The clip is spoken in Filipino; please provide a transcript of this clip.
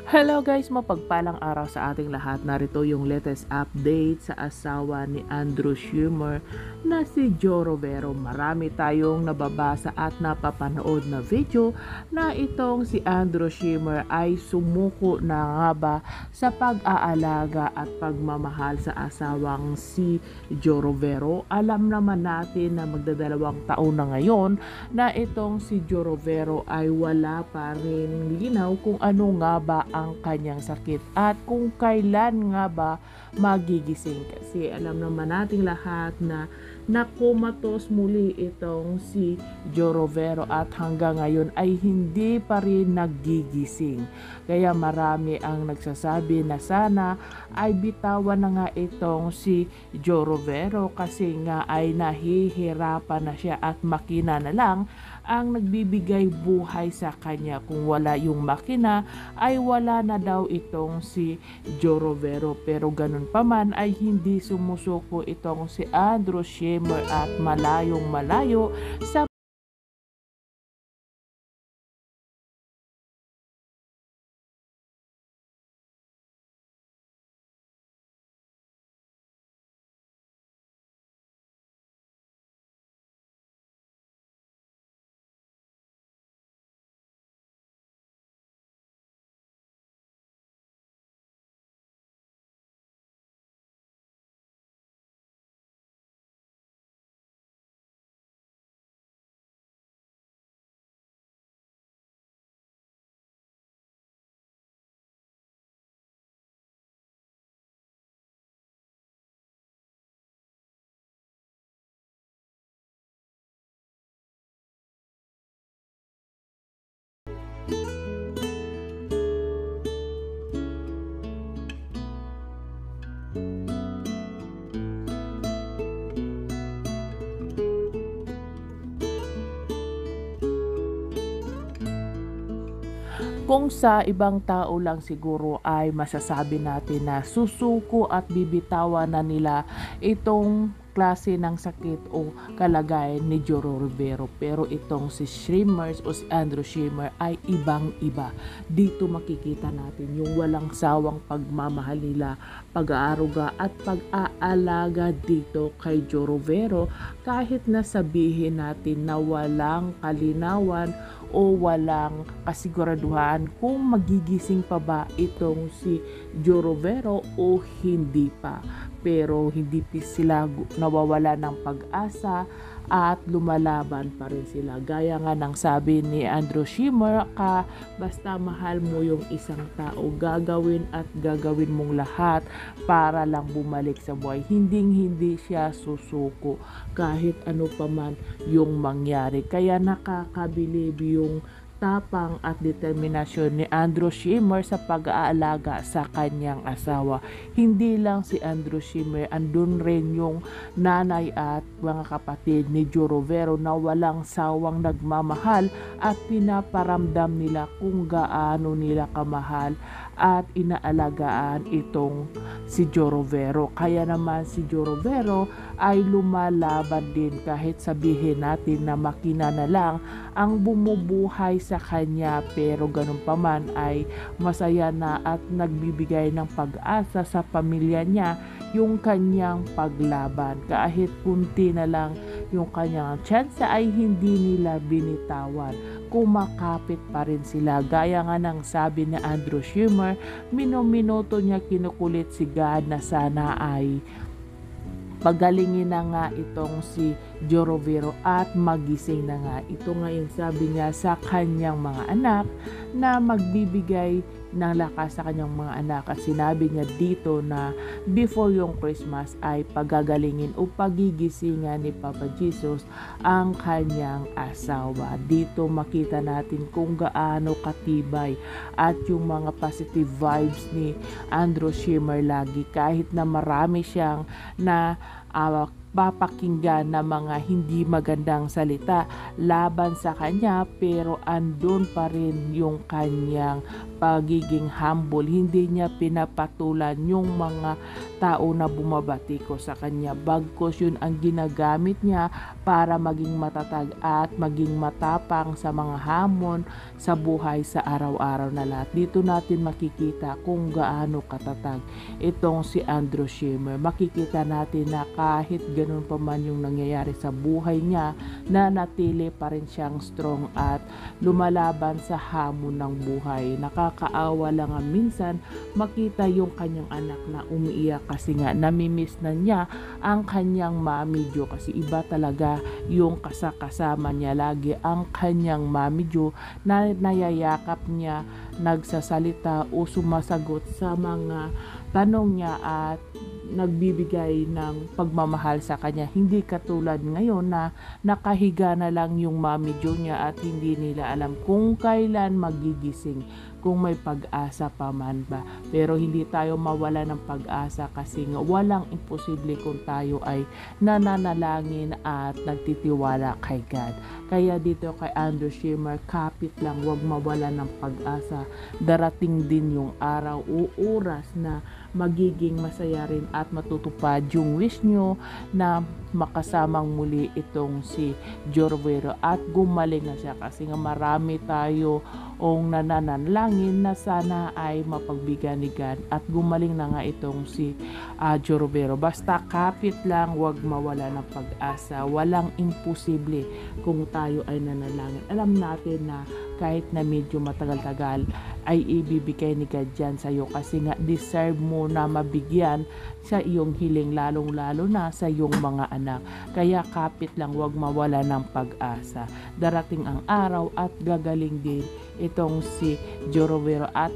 Hello guys, mapagpalang araw sa ating lahat. Narito yung latest update sa asawa ni Andrew Schirmer na si Joe Rovero. Marami tayong nababasa at napapanood na video na itong si Andrew Schirmer ay sumuko na nga ba sa pag-aalaga at pagmamahal sa asawang si Joe Rovero. Alam naman natin na magdadalawang taon na ngayon na itong si Joe Rovero ay wala pa rin linaw kung ano nga ba ang kanyang sakit at kung kailan nga ba magigising, kasi alam naman nating lahat na nakumatos muli itong si Joe Rovero at hanggang ngayon ay hindi pa rin nagigising. Kaya marami ang nagsasabi na sana ay bitawan na nga itong si Joe Rovero kasi nga ay nahihirapan na siya at makina na lang ang nagbibigay buhay sa kanya. Kung wala yung makina ay wala na daw itong si Joe Rovero. Pero ganun pa man ay hindi sumusuko itong si Andrew Schirmer at malayong malayo sa kung sa ibang tao lang siguro ay masasabi natin na susuko at bibitawan na nila itong klase ng sakit o kalagayan ni Joe Rovero. Pero itong si Schirmer o si Andrew Schirmer ay ibang-iba. Dito makikita natin yung walang sawang pagmamahal nila, pag-aaruga at pag-aalaga dito kay Joe Rovero, kahit na sabihin natin na walang kalinawan o walang kasiguraduhan kung magigising pa ba itong si Joe Rovero o hindi pa. Pero hindi sila nawawala ng pag-asa at lumalaban pa rin sila. Gaya nga ng sabi ni Andrew Schirmer, basta mahal mo yung isang tao, gagawin at gagawin mong lahat para lang bumalik sa buhay. Hindi siya susuko kahit ano pa man yung mangyari. Kaya nakakabilib yung tapang at determinasyon ni Andrew Schirmer sa pag-aalaga sa kanyang asawa. Hindi lang si Andrew Schirmer, andun rin yung nanay at mga kapatid ni Joe Rovero na walang sawang nagmamahal at pinaparamdam nila kung gaano nila kamahal at inaalagaan itong si Joe Rovero. Kaya naman si Joe Rovero ay lumalaban din kahit sabihin natin na makina na lang ang bumubuhay sa kanya, pero ganun pa man ay masaya na at nagbibigay ng pag-asa sa pamilya niya yung kanyang paglaban. Kahit kunti na lang yung kanyang tsansa ay hindi nila binitawan. Kumakapit pa rin sila. Gaya nga ng sabi ni Andrew Schirmer, minuto niya kinukulit si God na sana ay pagalingin na nga itong si Joe Rovero at magising na nga. Ito nga yung sabi niya sa kanyang mga anak na magbibigay ng lakas sa kanyang mga anak. At sinabi niya dito na before yung Christmas ay pagagalingin o pagigisingan ni Papa Jesus ang kanyang asawa. Dito makita natin kung gaano katibay at yung mga positive vibes ni Andrew Schirmer lagi, kahit na marami siyang na papakinggan ng mga hindi magandang salita laban sa kanya, pero andun pa rin yung kanyang pagiging humble. Hindi niya pinapatulan yung mga tao na bumabati ko sa kanya, bagkus yun ang ginagamit niya para maging matatag at maging matapang sa mga hamon sa buhay sa araw-araw na lahat. Dito natin makikita kung gaano katatag itong si Andrew Schemmer. Makikita natin na kahit ganun pa man yung nangyayari sa buhay niya, na natili pa rin siyang strong at lumalaban sa hamon ng buhay. Nakakaawa lang nga minsan makita yung kanyang anak na umiiyak kasi nga namimiss na niya ang kanyang Mami Jo, kasi iba talaga yung kasama niya lagi ang kanyang Mami Jo na nayayakap niya, nagsasalita o sumasagot sa mga tanong niya at nagbibigay ng pagmamahal sa kanya. Hindi katulad ngayon na nakahiga na lang yung Mami Jo niya at hindi nila alam kung kailan magigising, kung may pag-asa pa man ba. Pero hindi tayo mawala ng pag-asa kasi nga walang imposible kung tayo ay nananalangin at nagtitiwala kay God. Kaya dito kay Andrew Schemmer, kapit lang, wag mawala ng pag-asa. Darating din yung araw o oras na magiging masaya rin at matutupad yung wish nyo na makasamang muli itong si Joe Rivero at gumaling na siya, kasi nga marami tayo ong nananalangin na sana ay mapagbigyan ni God at gumaling na nga itong si Joe Rivero. Basta kapit lang, wag mawala ng pag-asa. Walang imposible kung tayo ay nanalangin. Alam natin na kahit na medyo matagal-tagal ay ibibigay ni God dyan sa'yo, kasi nga deserve mo na mabigyan sa iyong hiling, lalong-lalo na sa iyong mga anak. Kaya kapit lang, wag mawala ng pag-asa. Darating ang araw at gagaling din itong si Joe Rivero at